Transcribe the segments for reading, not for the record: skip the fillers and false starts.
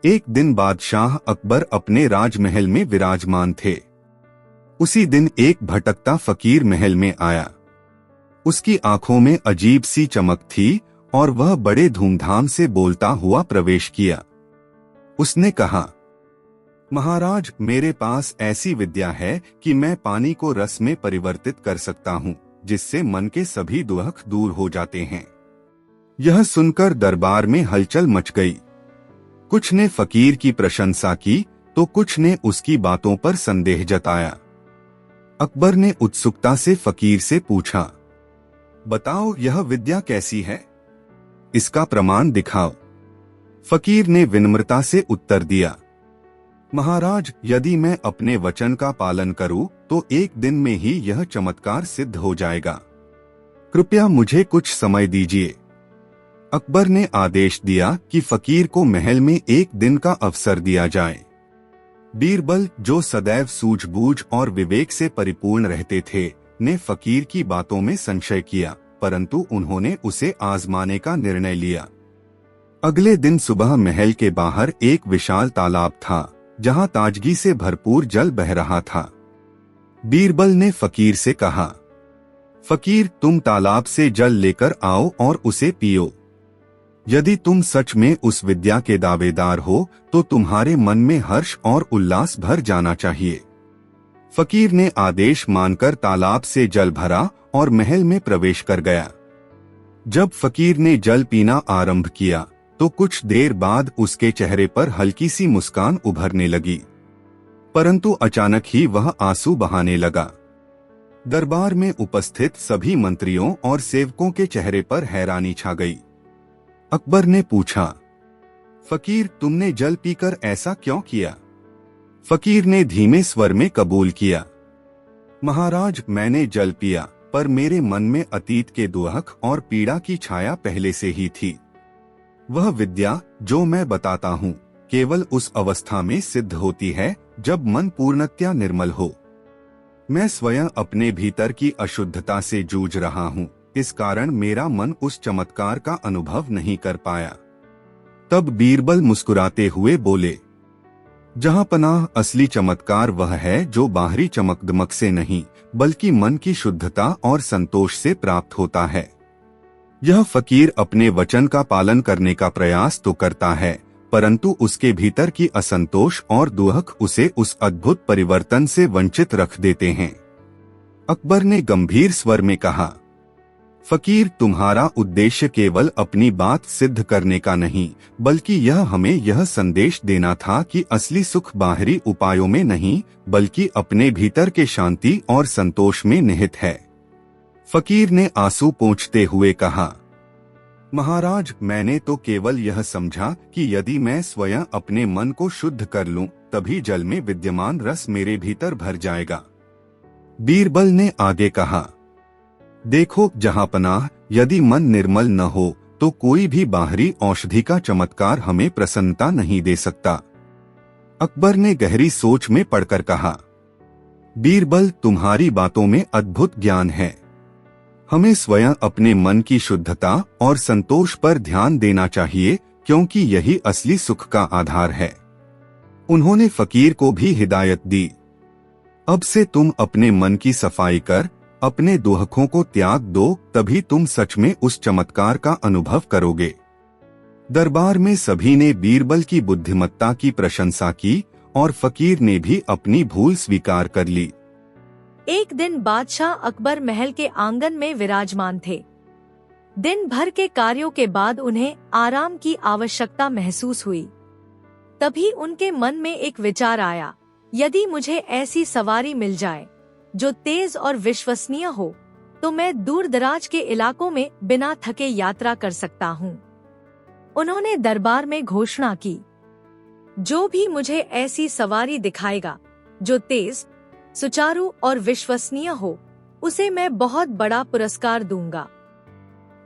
एक दिन बादशाह अकबर अपने राजमहल में विराजमान थे। उसी दिन एक भटकता फकीर महल में आया। उसकी आंखों में अजीब सी चमक थी और वह बड़े धूमधाम से बोलता हुआ प्रवेश किया। उसने कहा, महाराज, मेरे पास ऐसी विद्या है कि मैं पानी को रस में परिवर्तित कर सकता हूँ, जिससे मन के सभी दुख दूर हो जाते हैं। यह सुनकर दरबार में हलचल मच गई। कुछ ने फकीर की प्रशंसा की तो कुछ ने उसकी बातों पर संदेह जताया। अकबर ने उत्सुकता से फकीर से पूछा, बताओ, यह विद्या कैसी है? इसका प्रमाण दिखाओ। फकीर ने विनम्रता से उत्तर दिया, महाराज, यदि मैं अपने वचन का पालन करूं तो एक दिन में ही यह चमत्कार सिद्ध हो जाएगा। कृपया मुझे कुछ समय दीजिए। अकबर ने आदेश दिया कि फकीर को महल में एक दिन का अवसर दिया जाए। बीरबल, जो सदैव सूझबूझ और विवेक से परिपूर्ण रहते थे, ने फकीर की बातों में संशय किया, परंतु उन्होंने उसे आजमाने का निर्णय लिया। अगले दिन सुबह महल के बाहर एक विशाल तालाब था, जहां ताजगी से भरपूर जल बह रहा था। बीरबल ने फकीर से कहा, फकीर, तुम तालाब से जल लेकर आओ और उसे पियो। यदि तुम सच में उस विद्या के दावेदार हो तो तुम्हारे मन में हर्ष और उल्लास भर जाना चाहिए। फकीर ने आदेश मानकर तालाब से जल भरा और महल में प्रवेश कर गया। जब फकीर ने जल पीना आरंभ किया तो कुछ देर बाद उसके चेहरे पर हल्की सी मुस्कान उभरने लगी, परंतु अचानक ही वह आंसू बहाने लगा। दरबार में उपस्थित सभी मंत्रियों और सेवकों के चेहरे पर हैरानी छा गई। अकबर ने पूछा, फकीर, तुमने जल पीकर ऐसा क्यों किया? फकीर ने धीमे स्वर में कबूल किया, महाराज, मैंने जल पिया, पर मेरे मन में अतीत के दुख और पीड़ा की छाया पहले से ही थी। वह विद्या जो मैं बताता हूँ केवल उस अवस्था में सिद्ध होती है जब मन पूर्णतया निर्मल हो। मैं स्वयं अपने भीतर की अशुद्धता से जूझ रहा हूँ, इस कारण मेरा मन उस चमत्कार का अनुभव नहीं कर पाया। तब बीरबल मुस्कुराते हुए बोले, जहां पनाह, असली चमत्कार वह है जो बाहरी चमकदमक से नहीं बल्कि मन की शुद्धता और संतोष से प्राप्त होता है। यह फकीर अपने वचन का पालन करने का प्रयास तो करता है, परंतु उसके भीतर की असंतोष और दुख उसे उस अद्भुत परिवर्तन से वंचित रख देते हैं। अकबर ने गंभीर स्वर में कहा, फकीर, तुम्हारा उद्देश्य केवल अपनी बात सिद्ध करने का नहीं, बल्कि यह हमें यह संदेश देना था कि असली सुख बाहरी उपायों में नहीं बल्कि अपने भीतर के शांति और संतोष में निहित है। फकीर ने आंसू पोंछते हुए कहा, महाराज, मैंने तो केवल यह समझा कि यदि मैं स्वयं अपने मन को शुद्ध कर लूं, तभी जल में विद्यमान रस मेरे भीतर भर जाएगा। बीरबल ने आगे कहा, देखो जहांपनाह, यदि मन निर्मल न हो तो कोई भी बाहरी औषधि का चमत्कार हमें प्रसन्नता नहीं दे सकता। अकबर ने गहरी सोच में पड़कर कहा, बीरबल, तुम्हारी बातों में अद्भुत ज्ञान है। हमें स्वयं अपने मन की शुद्धता और संतोष पर ध्यान देना चाहिए, क्योंकि यही असली सुख का आधार है। उन्होंने फकीर को भी हिदायत दी, अब से तुम अपने मन की सफाई कर अपने दुखों को त्याग दो, तभी तुम सच में उस चमत्कार का अनुभव करोगे। दरबार में सभी ने बीरबल की बुद्धिमत्ता की प्रशंसा की और फकीर ने भी अपनी भूल स्वीकार कर ली। एक दिन बादशाह अकबर महल के आंगन में विराजमान थे। दिन भर के कार्यों के बाद उन्हें आराम की आवश्यकता महसूस हुई। तभी उनके मन में एक विचार आया, यदि मुझे ऐसी सवारी मिल जाए जो तेज और विश्वसनीय हो, तो मैं दूर दराज के इलाकों में बिना थके यात्रा कर सकता हूँ। उन्होंने दरबार में घोषणा की, जो भी मुझे ऐसी सवारी दिखाएगा जो तेज, सुचारू और विश्वसनीय हो, उसे मैं बहुत बड़ा पुरस्कार दूंगा।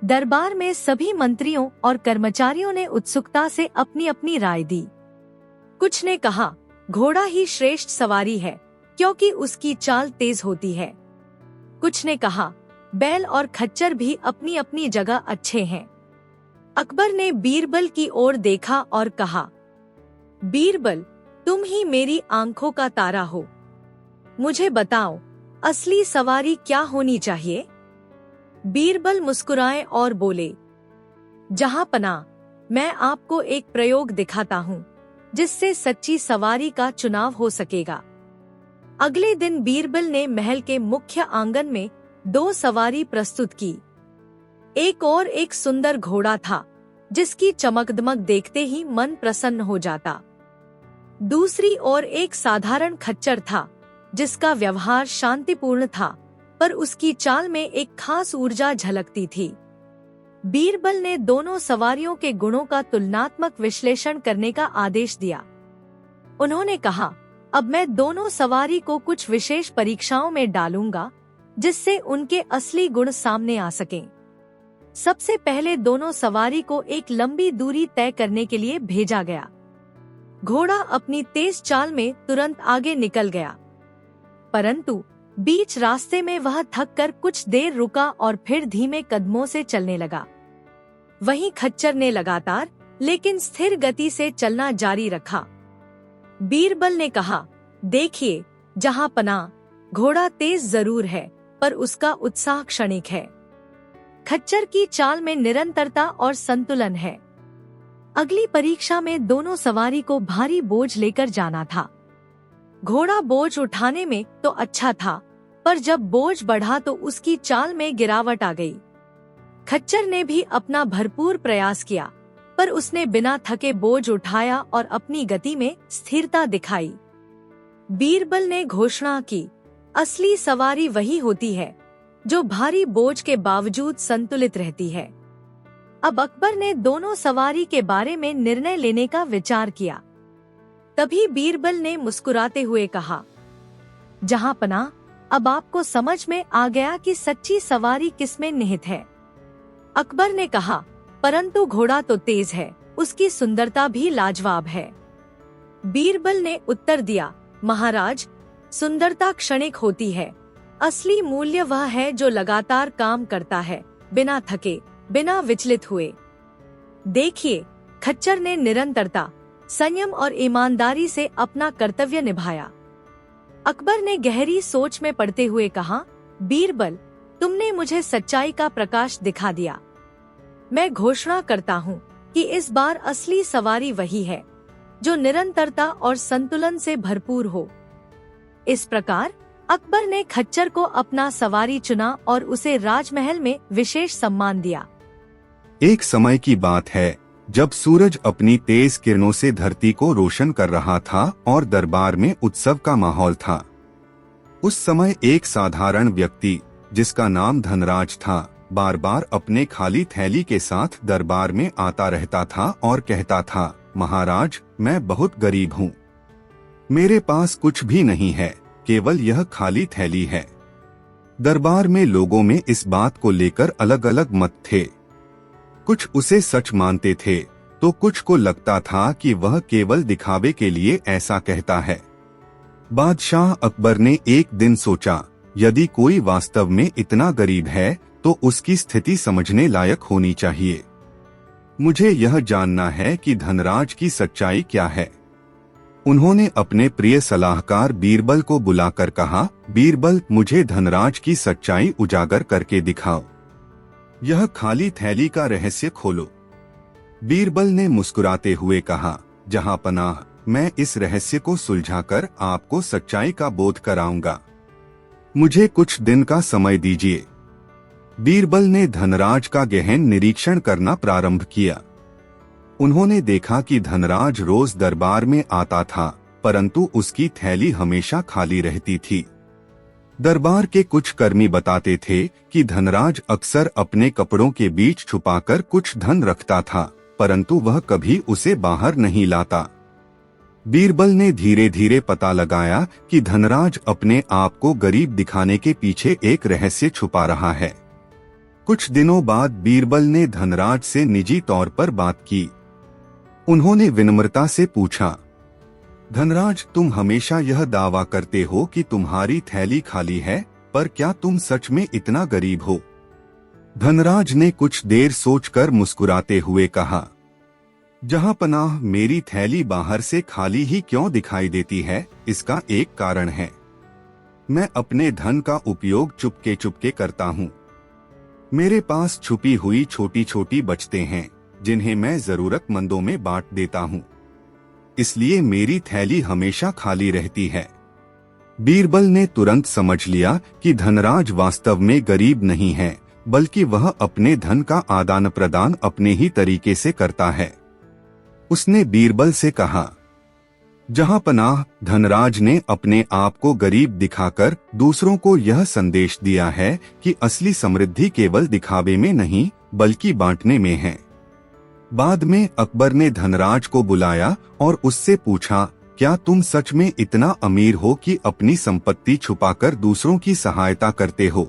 दरबार में सभी मंत्रियों और कर्मचारियों ने उत्सुकता से अपनी अपनी राय दी। कुछ ने कहा, घोड़ा ही श्रेष्ठ सवारी है, क्योंकि उसकी चाल तेज होती है। कुछ ने कहा, बैल और खच्चर भी अपनी अपनी जगह अच्छे हैं। अकबर ने बीरबल की ओर देखा और कहा, बीरबल, तुम ही मेरी आंखों का तारा हो। मुझे बताओ, असली सवारी क्या होनी चाहिए? बीरबल मुस्कुराए और बोले, जहांपनाह, मैं आपको एक प्रयोग दिखाता हूँ जिससे सच्ची सवारी का चुनाव हो सकेगा। अगले दिन बीरबल ने महल के मुख्य आंगन में 2 सवारी प्रस्तुत की। एक सुंदर घोड़ा था जिसकी चमकदमक देखते ही मन प्रसन्न हो जाता। दूसरी ओर एक साधारण खच्चर था जिसका व्यवहार शांतिपूर्ण था, पर उसकी चाल में एक खास ऊर्जा झलकती थी। बीरबल ने दोनों सवारियों के गुणों का तुलनात्मक विश्लेषण करने का आदेश दिया। उन्होंने कहा, अब मैं दोनों सवारी को कुछ विशेष परीक्षाओं में डालूंगा जिससे उनके असली गुण सामने आ सकें। सबसे पहले दोनों सवारी को एक लंबी दूरी तय करने के लिए भेजा गया। घोड़ा अपनी तेज चाल में तुरंत आगे निकल गया, परंतु बीच रास्ते में वह थक कर कुछ देर रुका और फिर धीमे कदमों से चलने लगा। वहीं खच्चर ने लगातार लेकिन स्थिर गति से चलना जारी रखा। बीरबल ने कहा, देखिए जहांपनाह, घोड़ा तेज जरूर है पर उसका उत्साह क्षणिक है। खच्चर की चाल में निरंतरता और संतुलन है। अगली परीक्षा में दोनों सवारी को भारी बोझ लेकर जाना था। घोड़ा बोझ उठाने में तो अच्छा था, पर जब बोझ बढ़ा तो उसकी चाल में गिरावट आ गई। खच्चर ने भी अपना भरपूर प्रयास किया, पर उसने बिना थके बोझ उठाया और अपनी गति में स्थिरता दिखाई। बीरबल ने घोषणा की, असली सवारी वही होती है जो भारी बोझ के बावजूद संतुलित रहती है। अब अकबर ने दोनों सवारी के बारे में निर्णय लेने का विचार किया। तभी बीरबल ने मुस्कुराते हुए कहा, जहांपनाह, अब आपको समझ में आ गया कि सच्ची सवारी किसमें निहित है। अकबर ने कहा, परंतु घोड़ा तो तेज है, उसकी सुंदरता भी लाजवाब है। बीरबल ने उत्तर दिया, महाराज, सुंदरता क्षणिक होती है, असली मूल्य वह है जो लगातार काम करता है, बिना थके, बिना विचलित हुए। देखिए, खच्चर ने निरंतरता, संयम और ईमानदारी से अपना कर्तव्य निभाया। अकबर ने गहरी सोच में पड़ते हुए कहा, बीरबल, तुमने मुझे सच्चाई का प्रकाश दिखा दिया। मैं घोषणा करता हूँ कि इस बार असली सवारी वही है जो निरंतरता और संतुलन से भरपूर हो। इस प्रकार अकबर ने खच्चर को अपना सवारी चुना और उसे राजमहल में विशेष सम्मान दिया। एक समय की बात है जब सूरज अपनी तेज किरणों से धरती को रोशन कर रहा था और दरबार में उत्सव का माहौल था। उस समय एक साधारण व्यक्ति जिसका नाम धनराज था, बार बार अपने खाली थैली के साथ दरबार में आता रहता था और कहता था, महाराज, मैं बहुत गरीब हूँ, मेरे पास कुछ भी नहीं है, केवल यह खाली थैली है। दरबार में लोगों में इस बात को लेकर अलग अलग मत थे। कुछ उसे सच मानते थे तो कुछ को लगता था कि वह केवल दिखावे के लिए ऐसा कहता है। बादशाह अकबर ने एक दिन सोचा, यदि कोई वास्तव में इतना गरीब है तो उसकी स्थिति समझने लायक होनी चाहिए। मुझे यह जानना है कि धनराज की सच्चाई क्या है। उन्होंने अपने प्रिय सलाहकार बीरबल को बुलाकर कहा, बीरबल, मुझे धनराज की सच्चाई उजागर करके दिखाओ। यह खाली थैली का रहस्य खोलो। बीरबल ने मुस्कुराते हुए कहा, जहांपनाह, मैं इस रहस्य को सुलझाकर आपको सच्चाई का बोध कराऊंगा। मुझे कुछ दिन का समय दीजिए। बीरबल ने धनराज का गहन निरीक्षण करना प्रारंभ किया। उन्होंने देखा कि धनराज रोज दरबार में आता था, परंतु उसकी थैली हमेशा खाली रहती थी। दरबार के कुछ कर्मी बताते थे कि धनराज अक्सर अपने कपड़ों के बीच छुपाकर कुछ धन रखता था, परंतु वह कभी उसे बाहर नहीं लाता। बीरबल ने धीरे धीरे पता लगाया कि धनराज अपने आप को गरीब दिखाने के पीछे एक रहस्य छुपा रहा है। कुछ दिनों बाद बीरबल ने धनराज से निजी तौर पर बात की। उन्होंने विनम्रता से पूछा, धनराज, तुम हमेशा यह दावा करते हो कि तुम्हारी थैली खाली है, पर क्या तुम सच में इतना गरीब हो? धनराज ने कुछ देर सोचकर मुस्कुराते हुए कहा, जहां पनाह मेरी थैली बाहर से खाली ही क्यों दिखाई देती है, इसका एक कारण है। मैं अपने धन का उपयोग चुपके चुपके करता हूँ। मेरे पास छुपी हुई छोटी छोटी बचतें हैं जिन्हें मैं जरूरतमंदों में बांट देता हूँ, इसलिए मेरी थैली हमेशा खाली रहती है। बीरबल ने तुरंत समझ लिया कि धनराज वास्तव में गरीब नहीं है, बल्कि वह अपने धन का आदान प्रदान अपने ही तरीके से करता है। उसने बीरबल से कहा, जहां पनाह, धनराज ने अपने आप को गरीब दिखाकर दूसरों को यह संदेश दिया है कि असली समृद्धि केवल दिखावे में नहीं बल्कि बांटने में है। बाद में अकबर ने धनराज को बुलाया और उससे पूछा, क्या तुम सच में इतना अमीर हो कि अपनी संपत्ति छुपाकर दूसरों की सहायता करते हो?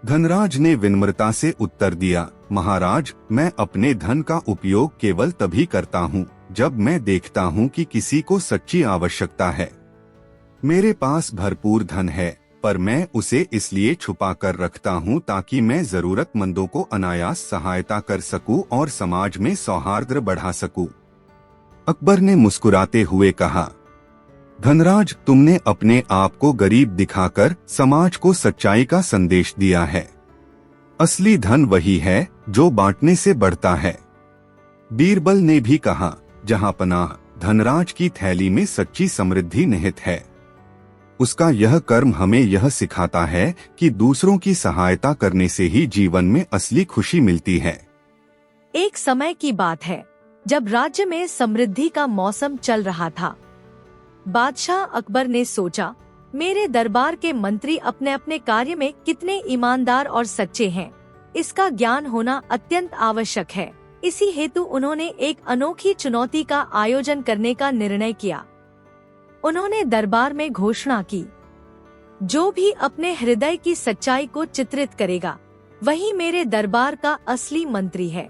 धनराज ने विनम्रता से उत्तर दिया, महाराज, मैं अपने धन का उपयोग केवल तभी करता हूँ जब मैं देखता हूँ कि किसी को सच्ची आवश्यकता है। मेरे पास भरपूर धन है, पर मैं उसे इसलिए छुपा कर रखता हूँ ताकि मैं जरूरतमंदों को अनायास सहायता कर सकूं और समाज में सौहार्द बढ़ा सकूं। अकबर ने मुस्कुराते हुए कहा, धनराज, तुमने अपने आप को गरीब दिखाकर समाज को सच्चाई का संदेश दिया है। असली धन वही है जो बांटने से बढ़ता है। बीरबल ने भी कहा, जहां पनाह, धनराज की थैली में सच्ची समृद्धि निहित है। उसका यह कर्म हमें यह सिखाता है कि दूसरों की सहायता करने से ही जीवन में असली खुशी मिलती है। एक समय की बात है जब राज्य में समृद्धि का मौसम चल रहा था। बादशाह अकबर ने सोचा, मेरे दरबार के मंत्री अपने अपने कार्य में कितने ईमानदार और सच्चे हैं, इसका ज्ञान होना अत्यंत आवश्यक है। इसी हेतु उन्होंने एक अनोखी चुनौती का आयोजन करने का निर्णय किया। उन्होंने दरबार में घोषणा की, जो भी अपने हृदय की सच्चाई को चित्रित करेगा वही मेरे दरबार का असली मंत्री है।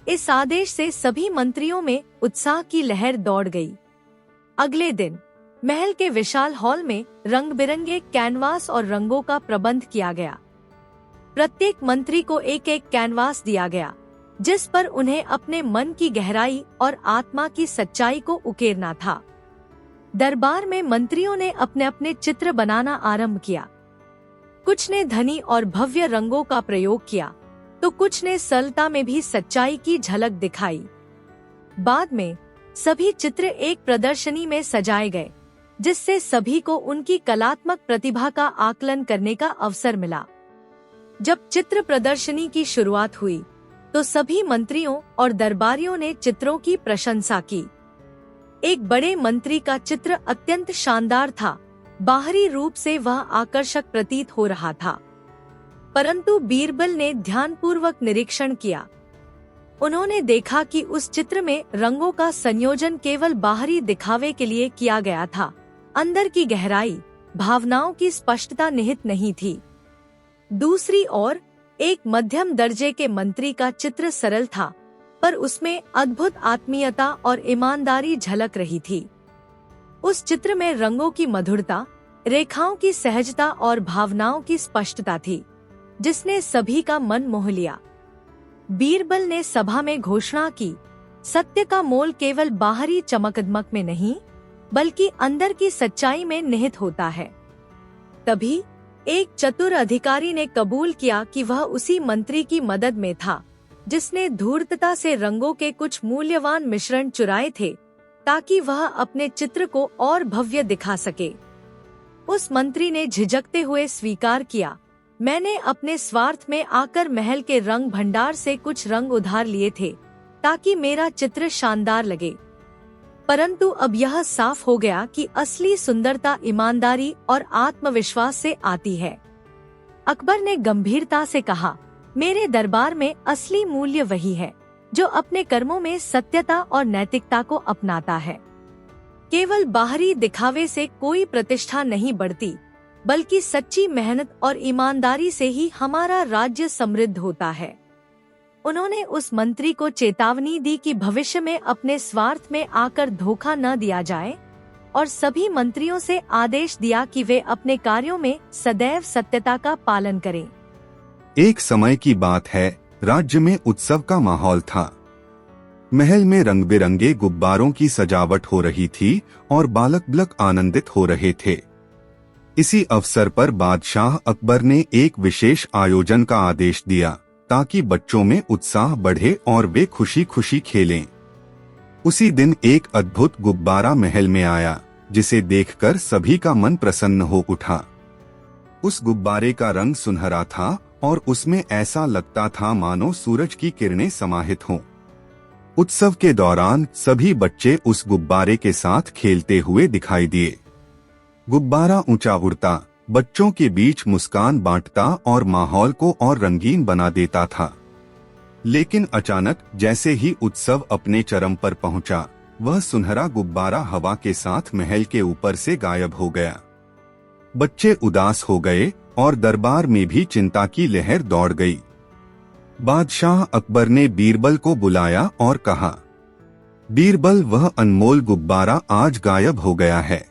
इस आदेश से सभी मंत्रियों में उत्साह की लहर दौड़ गई। अगले दिन महल के विशाल हॉल में रंग बिरंगे कैनवास और रंगों का प्रबंध किया गया। प्रत्येक मंत्री को एक एक कैनवास दिया गया जिस पर उन्हें अपने मन की गहराई और आत्मा की सच्चाई को उकेरना था। दरबार में मंत्रियों ने अपने अपने चित्र बनाना आरंभ किया। कुछ ने धनी और भव्य रंगों का प्रयोग किया तो कुछ ने सरलता में भी सच्चाई की झलक दिखाई। बाद में सभी चित्र एक प्रदर्शनी में सजाए गए, जिससे सभी को उनकी कलात्मक प्रतिभा का आकलन करने का अवसर मिला। जब चित्र प्रदर्शनी की शुरुआत हुई तो सभी मंत्रियों और दरबारियों ने चित्रों की प्रशंसा की। एक बड़े मंत्री का चित्र अत्यंत शानदार था। बाहरी रूप से वह आकर्षक प्रतीत हो रहा था, परंतु बीरबल ने ध्यानपूर्वक निरीक्षण किया। उन्होंने देखा कि उस चित्र में रंगों का संयोजन केवल बाहरी दिखावे के लिए किया गया था। अंदर की गहराई, भावनाओं की स्पष्टता निहित नहीं थी। दूसरी ओर एक मध्यम दर्जे के मंत्री का चित्र सरल था, पर उसमें अद्भुत आत्मीयता और ईमानदारी झलक रही थी। उस चित्र में रंगों की मधुरता, रेखाओं की सहजता और भावनाओं की स्पष्टता थी, जिसने सभी का मन मोह लिया। बीरबल ने सभा में घोषणा की, सत्य का मोल केवल बाहरी चमकदमक में नहीं, बल्कि अंदर की सच्चाई में निहित होता है। तभी एक चतुर अधिकारी ने कबूल किया कि वह उसी मंत्री की मदद में था जिसने धूर्तता से रंगों के कुछ मूल्यवान मिश्रण चुराए थे, ताकि वह अपने चित्र को और भव्य दिखा सके। उस मंत्री ने झिझकते हुए स्वीकार किया, मैंने अपने स्वार्थ में आकर महल के रंग भंडार से कुछ रंग उधार लिए थे ताकि मेरा चित्र शानदार लगे, परंतु अब यह साफ हो गया कि असली सुंदरता ईमानदारी और आत्मविश्वास से आती है। अकबर ने गंभीरता से कहा, मेरे दरबार में असली मूल्य वही है जो अपने कर्मों में सत्यता और नैतिकता को अपनाता है। केवल बाहरी दिखावे से कोई प्रतिष्ठा नहीं बढ़ती, बल्कि सच्ची मेहनत और ईमानदारी से ही हमारा राज्य समृद्ध होता है। उन्होंने उस मंत्री को चेतावनी दी कि भविष्य में अपने स्वार्थ में आकर धोखा न दिया जाए, और सभी मंत्रियों से आदेश दिया कि वे अपने कार्यों में सदैव सत्यता का पालन करें। एक समय की बात है, राज्य में उत्सव का माहौल था। महल में रंग बिरंगे गुब्बारों की सजावट हो रही थी और बालक बालक आनंदित हो रहे थे। इसी अवसर पर बादशाह अकबर ने एक विशेष आयोजन का आदेश दिया ताकि बच्चों में उत्साह बढ़े और वे खुशी खुशी खेलें। उसी दिन एक अद्भुत गुब्बारा महल में आया जिसे देखकर सभी का मन प्रसन्न हो उठा। उस गुब्बारे का रंग सुनहरा था और उसमें ऐसा लगता था मानो सूरज की किरणें समाहित हों। उत्सव के दौरान सभी बच्चे उस गुब्बारे के साथ खेलते हुए दिखाई दिए। गुब्बारा ऊंचा उड़ता, बच्चों के बीच मुस्कान बांटता और माहौल को और रंगीन बना देता था। लेकिन अचानक जैसे ही उत्सव अपने चरम पर पहुंचा, वह सुनहरा गुब्बारा हवा के साथ महल के ऊपर से गायब हो गया। बच्चे उदास हो गए और दरबार में भी चिंता की लहर दौड़ गई। बादशाह अकबर ने बीरबल को बुलाया और कहा, बीरबल, वह अनमोल गुब्बारा आज गायब हो गया है।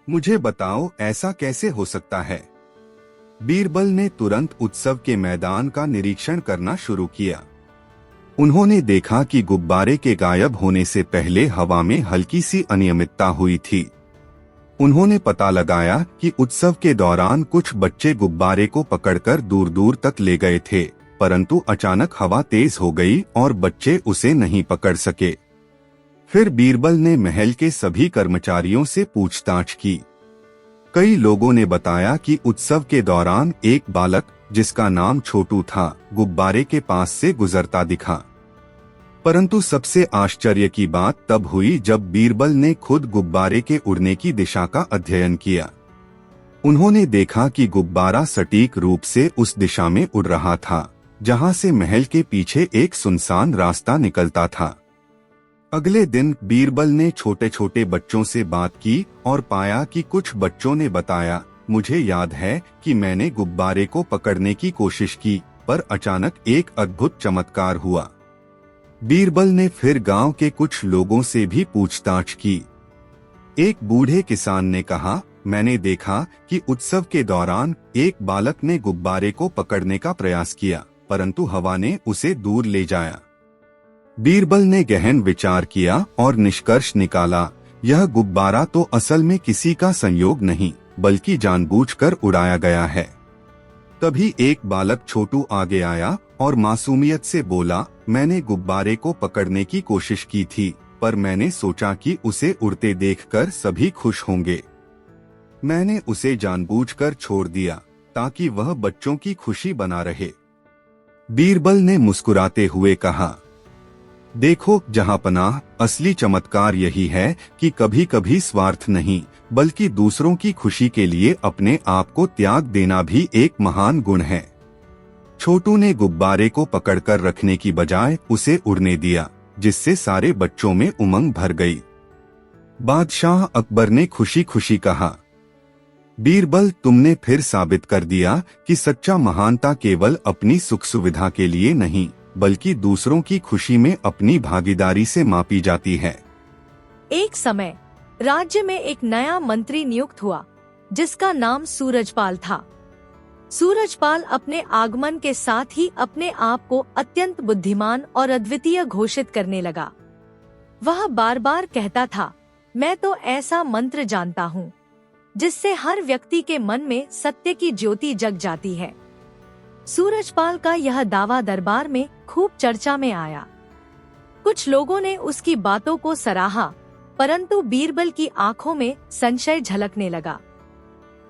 मुझे बताओ ऐसा कैसे हो सकता है। बीरबल ने तुरंत उत्सव के मैदान का निरीक्षण करना शुरू किया। उन्होंने देखा कि गुब्बारे के गायब होने से पहले हवा में हल्की सी अनियमितता हुई थी। उन्होंने पता लगाया कि उत्सव के दौरान कुछ बच्चे गुब्बारे को पकड़कर दूर दूर तक ले गए थे, परंतु अचानक हवा तेज हो गई और बच्चे उसे नहीं पकड़ सके। फिर बीरबल ने महल के सभी कर्मचारियों से पूछताछ की। कई लोगों ने बताया कि उत्सव के दौरान एक बालक जिसका नाम छोटू था, गुब्बारे के पास से गुजरता दिखा। परंतु सबसे आश्चर्य की बात तब हुई जब बीरबल ने खुद गुब्बारे के उड़ने की दिशा का अध्ययन किया। उन्होंने देखा कि गुब्बारा सटीक रूप से उस दिशा में उड़ रहा था जहां से महल के पीछे एक सुनसान रास्ता निकलता था। अगले दिन बीरबल ने छोटे छोटे बच्चों से बात की और पाया कि कुछ बच्चों ने बताया, मुझे याद है कि मैंने गुब्बारे को पकड़ने की कोशिश की, पर अचानक एक अद्भुत चमत्कार हुआ। बीरबल ने फिर गांव के कुछ लोगों से भी पूछताछ की। एक बूढ़े किसान ने कहा, मैंने देखा कि उत्सव के दौरान एक बालक ने गुब्बारे को पकड़ने का प्रयास किया, परंतु हवा ने उसे दूर ले जाया। बीरबल ने गहन विचार किया और निष्कर्ष निकाला, यह गुब्बारा तो असल में किसी का संयोग नहीं बल्कि जानबूझकर उड़ाया गया है। तभी एक बालक छोटू आगे आया और मासूमियत से बोला, मैंने गुब्बारे को पकड़ने की कोशिश की थी, पर मैंने सोचा कि उसे उड़ते देखकर सभी खुश होंगे। मैंने उसे जानबूझकर छोड़ दिया ताकि वह बच्चों की खुशी बना रहे। बीरबल ने मुस्कुराते हुए कहा, देखो जहांपनाह, असली चमत्कार यही है कि कभी कभी स्वार्थ नहीं बल्कि दूसरों की खुशी के लिए अपने आप को त्याग देना भी एक महान गुण है। छोटू ने गुब्बारे को पकड़कर रखने की बजाय उसे उड़ने दिया, जिससे सारे बच्चों में उमंग भर गई। बादशाह अकबर ने खुशी खुशी कहा, बीरबल, तुमने फिर साबित कर दिया कि सच्चा महानता केवल अपनी सुख सुविधा के लिए नहीं बल्कि दूसरों की खुशी में अपनी भागीदारी से मापी जाती है। एक समय राज्य में एक नया मंत्री नियुक्त हुआ जिसका नाम सूरजपाल था। सूरजपाल अपने आगमन के साथ ही अपने आप को अत्यंत बुद्धिमान और अद्वितीय घोषित करने लगा। वह बार बार कहता था, मैं तो ऐसा मंत्र जानता हूँ जिससे हर व्यक्ति के मन में सत्य की ज्योति जग जाती है। सूरजपाल का यह दावा दरबार में खूब चर्चा में आया। कुछ लोगों ने उसकी बातों को सराहा, परंतु बीरबल की आंखों में संशय झलकने लगा।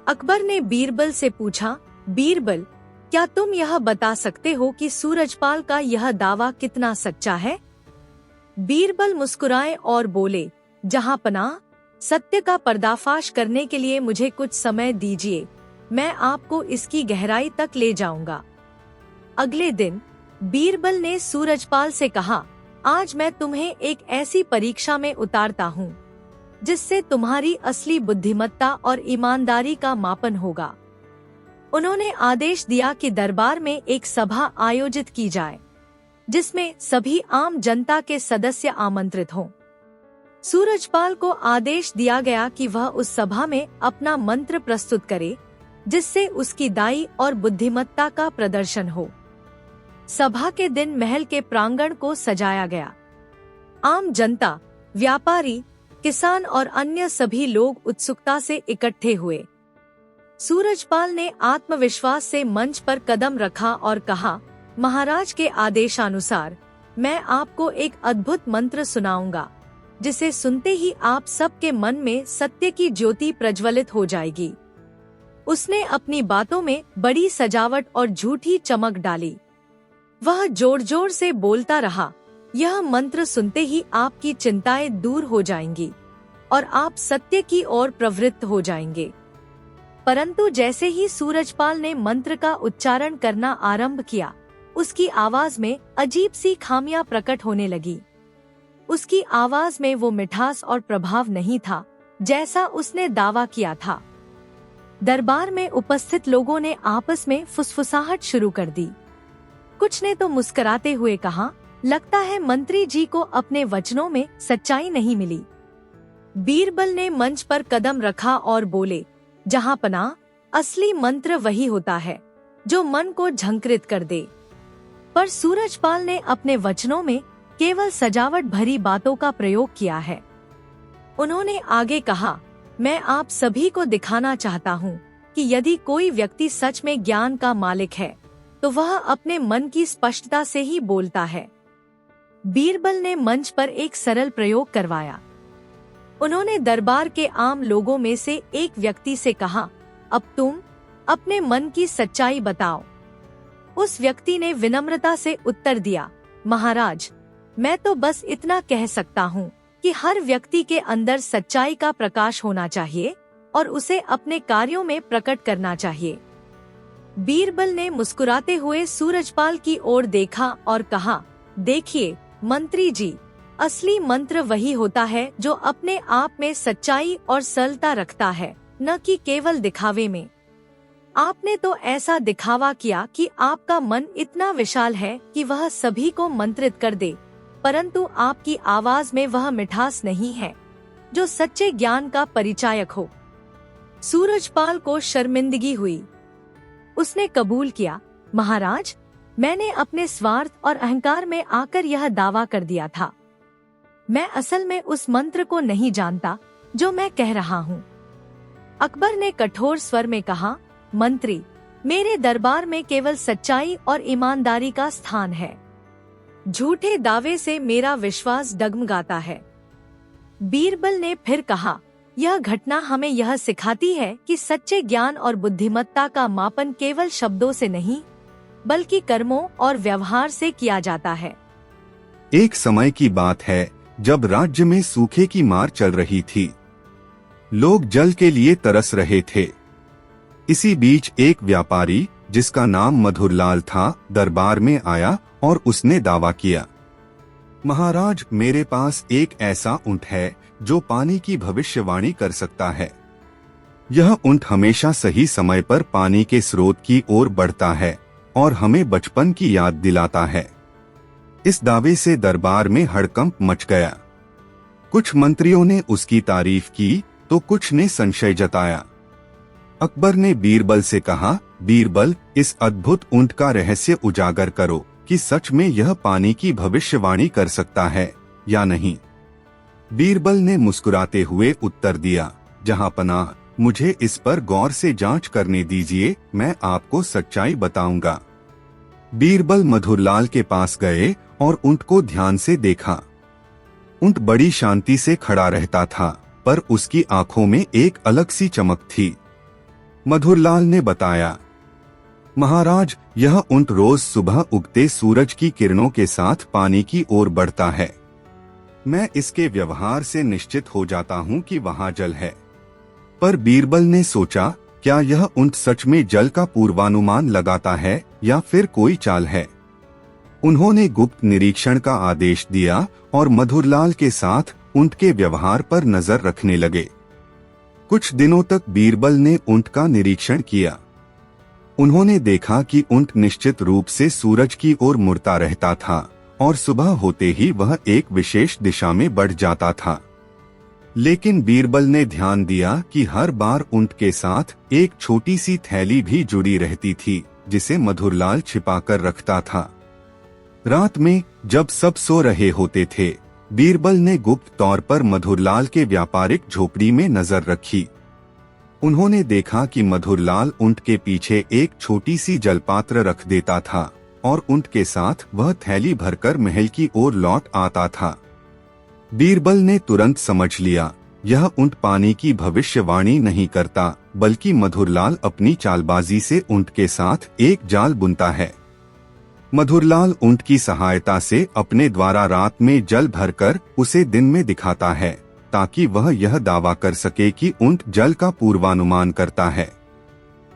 अकबर ने बीरबल से पूछा, बीरबल, क्या तुम यह बता सकते हो कि सूरजपाल का यह दावा कितना सच्चा है? बीरबल मुस्कुराए और बोले, जहांपनाह, सत्य का पर्दाफाश करने के लिए मुझे कुछ समय दीजिए, मैं आपको इसकी गहराई तक ले जाऊंगा। अगले दिन बीरबल ने सूरजपाल से कहा, आज मैं तुम्हें एक ऐसी परीक्षा में उतारता हूँ जिससे तुम्हारी असली बुद्धिमत्ता और ईमानदारी का मापन होगा। उन्होंने आदेश दिया कि दरबार में एक सभा आयोजित की जाए जिसमें सभी आम जनता के सदस्य आमंत्रित हों। सूरजपाल को आदेश दिया गया कि वह उस सभा में अपना मंत्र प्रस्तुत करे जिससे उसकी दाई और बुद्धिमत्ता का प्रदर्शन हो। सभा के दिन महल के प्रांगण को सजाया गया। आम जनता, व्यापारी, किसान और अन्य सभी लोग उत्सुकता से इकट्ठे हुए। सूरजपाल ने आत्मविश्वास से मंच पर कदम रखा और कहा, महाराज के आदेशानुसार मैं आपको एक अद्भुत मंत्र सुनाऊंगा, जिसे सुनते ही आप सबके मन में सत्य की ज्योति प्रज्वलित हो जाएगी। उसने अपनी बातों में बड़ी सजावट और झूठी चमक डाली। वह जोर जोर से बोलता रहा, यह मंत्र सुनते ही आपकी चिंताएं दूर हो जाएंगी और आप सत्य की ओर प्रवृत्त हो जाएंगे। परंतु जैसे ही सूरजपाल ने मंत्र का उच्चारण करना आरंभ किया, उसकी आवाज में अजीब सी खामियां प्रकट होने लगी। उसकी आवाज में वो मिठास और प्रभाव नहीं था जैसा उसने दावा किया था। दरबार में उपस्थित लोगों ने आपस में फुसफुसाहट शुरू कर दी। कुछ ने तो मुस्कुराते हुए कहा, लगता है मंत्री जी को अपने वचनों में सच्चाई नहीं मिली। बीरबल ने मंच पर कदम रखा और बोले, जहांपनाह, असली मंत्र वही होता है जो मन को झंकृत कर दे। पर सूरजपाल ने अपने वचनों में केवल सजावट भरी बातों का प्रयोग किया है। उन्होंने आगे कहा, मैं आप सभी को दिखाना चाहता हूँ कि यदि कोई व्यक्ति सच में ज्ञान का मालिक है तो वह अपने मन की स्पष्टता से ही बोलता है। बीरबल ने मंच पर एक सरल प्रयोग करवाया। उन्होंने दरबार के आम लोगों में से एक व्यक्ति से कहा, अब तुम अपने मन की सच्चाई बताओ। उस व्यक्ति ने विनम्रता से उत्तर दिया, महाराज, मैं तो बस इतना कह सकता हूँ कि हर व्यक्ति के अंदर सच्चाई का प्रकाश होना चाहिए और उसे अपने कार्यों में प्रकट करना चाहिए। बीरबल ने मुस्कुराते हुए सूरजपाल की ओर देखा और कहा, देखिए मंत्री जी, असली मंत्र वही होता है जो अपने आप में सच्चाई और सरलता रखता है, न कि केवल दिखावे में। आपने तो ऐसा दिखावा किया कि आपका मन इतना विशाल है कि वह सभी को मंत्रित कर दे, परंतु आपकी आवाज में वह मिठास नहीं है जो सच्चे ज्ञान का परिचायक हो। सूरजपाल को शर्मिंदगी हुई। उसने कबूल किया, महाराज, मैंने अपने स्वार्थ और अहंकार में आकर यह दावा कर दिया था। मैं असल में उस मंत्र को नहीं जानता जो मैं कह रहा हूँ। अकबर ने कठोर स्वर में कहा, मंत्री, मेरे दरबार में केवल सच्चाई और ईमानदारी का स्थान है। झूठे दावे से मेरा विश्वास डगमगाता है। बीरबल ने फिर कहा, यह घटना हमें यह सिखाती है कि सच्चे ज्ञान और बुद्धिमत्ता का मापन केवल शब्दों से नहीं, बल्कि कर्मों और व्यवहार से किया जाता है। एक समय की बात है जब राज्य में सूखे की मार चल रही थी। लोग जल के लिए तरस रहे थे। इसी बीच एक व्यापारी जिसका नाम मधुरलाल था, दरबार में आया और उसने दावा किया, महाराज, मेरे पास एक ऐसा ऊंट है जो पानी की भविष्यवाणी कर सकता है। यह ऊंट हमेशा सही समय पर पानी के स्रोत की ओर बढ़ता है और हमें बचपन की याद दिलाता है। इस दावे से दरबार में हड़कंप मच गया। कुछ मंत्रियों ने उसकी तारीफ की तो कुछ ने संशय जताया। अकबर ने बीरबल से कहा, बीरबल, इस अद्भुत ऊंट का रहस्य उजागर करो कि सच में यह पानी की भविष्यवाणी कर सकता है या नहीं। बीरबल ने मुस्कुराते हुए उत्तर दिया, जहांपनाह, मुझे इस पर गौर से जांच करने दीजिए, मैं आपको सच्चाई बताऊंगा। बीरबल मधुरलाल के पास गए और ऊंट को ध्यान से देखा। ऊंट बड़ी शांति से खड़ा रहता था, पर उसकी आंखों में एक अलग सी चमक थी। मधुरलाल ने बताया, महाराज, यह ऊंट रोज सुबह उगते सूरज की किरणों के साथ पानी की ओर बढ़ता है। मैं इसके व्यवहार से निश्चित हो जाता हूँ कि वहाँ जल है। पर बीरबल ने सोचा, क्या यह ऊंट सच में जल का पूर्वानुमान लगाता है या फिर कोई चाल है। उन्होंने गुप्त निरीक्षण का आदेश दिया और मधुरलाल के साथ ऊंट के व्यवहार पर नजर रखने लगे। कुछ दिनों तक बीरबल ने ऊंट का निरीक्षण किया। उन्होंने देखा कि ऊंट निश्चित रूप से सूरज की ओर मुड़ता रहता था और सुबह होते ही वह एक विशेष दिशा में बढ़ जाता था। लेकिन बीरबल ने ध्यान दिया कि हर बार ऊंट के साथ एक छोटी सी थैली भी जुड़ी रहती थी, जिसे मधुरलाल छिपाकर रखता था। रात में जब सब सो रहे होते थे, बीरबल ने गुप्त तौर पर मधुरलाल के व्यापारिक झोपड़ी में नजर रखी। उन्होंने देखा कि मधुरलाल ऊंट के पीछे एक छोटी सी जलपात्र रख देता था और ऊंट के साथ वह थैली भरकर महल की ओर लौट आता था। बीरबल ने तुरंत समझ लिया, यह ऊंट पानी की भविष्यवाणी नहीं करता, बल्कि मधुरलाल अपनी चालबाजी से ऊंट के साथ एक जाल बुनता है। मधुरलाल ऊंट की सहायता से अपने द्वारा रात में जल भरकर उसे दिन में दिखाता है, ताकि वह यह दावा कर सके कि ऊंट जल का पूर्वानुमान करता है।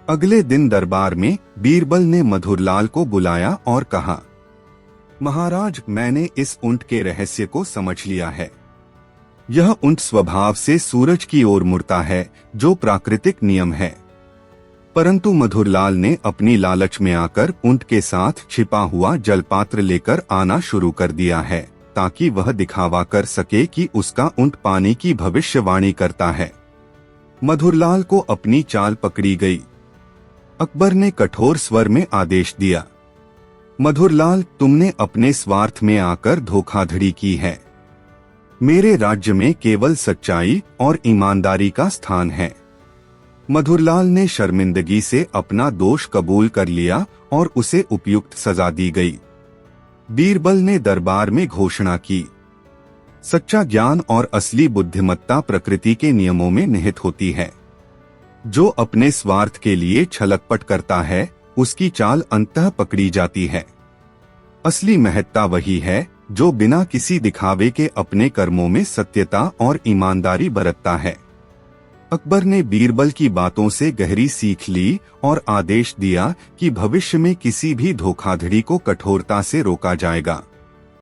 अगले दिन दरबार में बीरबल ने मधुरलाल को बुलाया और कहा, महाराज, मैंने इस ऊंट के रहस्य को समझ लिया है। यह ऊंट स्वभाव से सूरज की ओर मुड़ता है, जो प्राकृतिक नियम है। परंतु मधुरलाल ने अपनी लालच में आकर ऊंट के साथ छिपा हुआ जलपात्र लेकर आना शुरू कर दिया है, ताकि वह दिखावा कर सके कि उसका ऊंट पानी की भविष्यवाणी करता है। मधुरलाल को अपनी चाल पकड़ी गई। अकबर ने कठोर स्वर में आदेश दिया, मधुरलाल, तुमने अपने स्वार्थ में आकर धोखाधड़ी की है। मेरे राज्य में केवल सच्चाई और ईमानदारी का स्थान है। मधुरलाल ने शर्मिंदगी से अपना दोष कबूल कर लिया और उसे उपयुक्त सजा दी गई। बीरबल ने दरबार में घोषणा की, सच्चा ज्ञान और असली बुद्धिमत्ता प्रकृति के नियमों में निहित होती है। जो अपने स्वार्थ के लिए छलकपट करता है, उसकी चाल अंततः पकड़ी जाती है। असली महत्ता वही है जो बिना किसी दिखावे के अपने कर्मों में सत्यता और ईमानदारी बरतता है। अकबर ने बीरबल की बातों से गहरी सीख ली और आदेश दिया कि भविष्य में किसी भी धोखाधड़ी को कठोरता से रोका जाएगा।